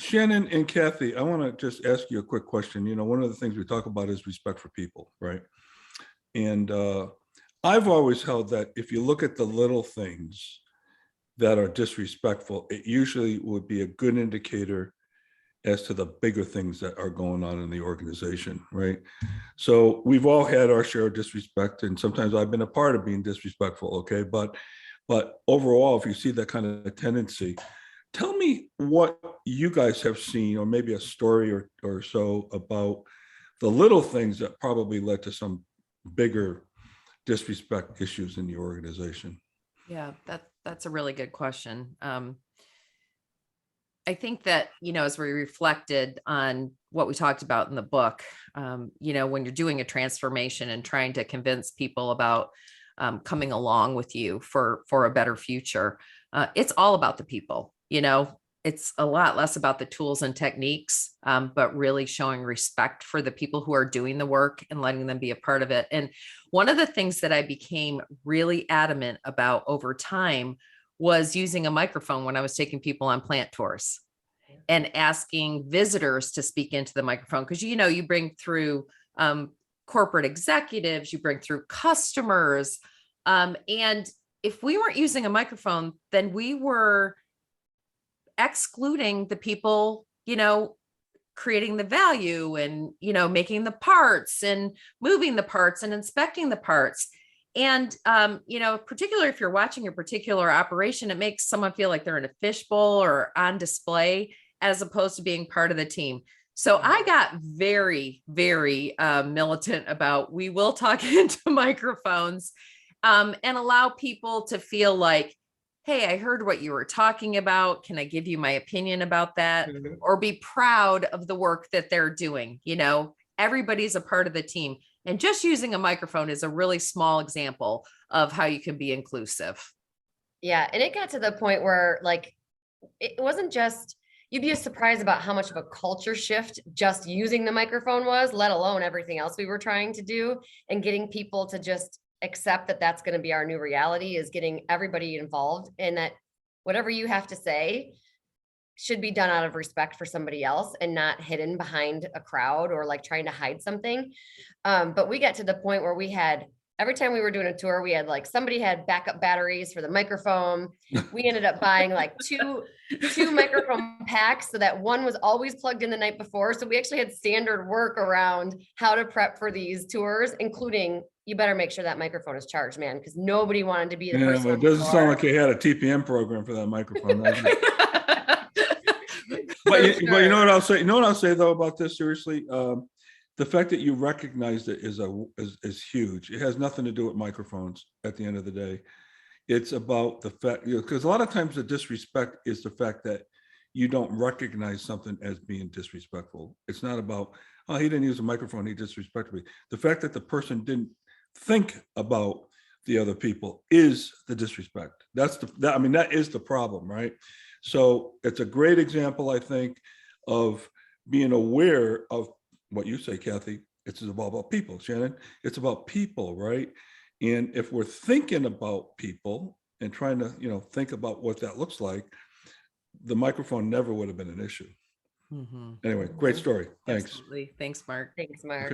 Shannon and Kathy, I want to just ask you a quick question. One of the things we talk about is respect for people, right? And I've always held that if you look at the little things that are disrespectful, it usually would be a good indicator as to the bigger things that are going on in the organization, right? So we've all had our share of disrespect, and sometimes I've been a part of being disrespectful, okay? But overall, if you see that kind of tendency, tell me what you guys have seen, or maybe a story or so about the little things that probably led to some bigger disrespect issues in the organization. Yeah, that's a really good question. I think that, as we reflected on what we talked about in the book, when you're doing a transformation and trying to convince people about coming along with you for a better future, it's all about the people. It's a lot less about the tools and techniques, but really showing respect for the people who are doing the work and letting them be a part of it. And one of the things that I became really adamant about over time was using a microphone when I was taking people on plant tours and asking visitors to speak into the microphone. Because, you bring through corporate executives, you bring through customers. And if we weren't using a microphone, then we were excluding the people, creating the value and, making the parts and moving the parts and inspecting the parts. And, particularly if you're watching a particular operation, it makes someone feel like they're in a fishbowl or on display as opposed to being part of the team. So I got very, very militant about, we will talk into microphones and allow people to feel like, hey, I heard what you were talking about. Can I give you my opinion about that? Mm-hmm. Or be proud of the work that they're doing. Everybody's a part of the team. And just using a microphone is a really small example of how you can be inclusive. Yeah. And it got to the point where it wasn't just, you'd be surprised about how much of a culture shift just using the microphone was, let alone everything else we were trying to do, and getting people to just accept that that's going to be our new reality, is getting everybody involved, and that whatever you have to say should be done out of respect for somebody else and not hidden behind a crowd or trying to hide something. But we got to the point where we had, every time we were doing a tour, we had somebody had backup batteries for the microphone. We ended up buying two microphone packs so that one was always plugged in the night before. So we actually had standard work around how to prep for these tours, including, you better make sure that microphone is charged, man, because nobody wanted to be the person. It doesn't sound like they had a TPM program for that microphone. But you know what I'll say? You know what I'll say though about this? Seriously, the fact that you recognized it is huge. It has nothing to do with microphones. At the end of the day, it's about the fact, because a lot of times the disrespect is the fact that you don't recognize something as being disrespectful. It's not about, oh, he didn't use a microphone, he disrespected me. The fact that the person didn't think about the other people is the disrespect. That is the problem, right? So it's a great example, I think, of being aware of what you say, Kathy. It's about people, Shannon. It's about people, right? And if we're thinking about people and trying to, think about what that looks like, the microphone never would have been an issue. Mm-hmm. Anyway, great story. Thanks. Absolutely. Thanks, Mark. Thanks, Mark. Okay.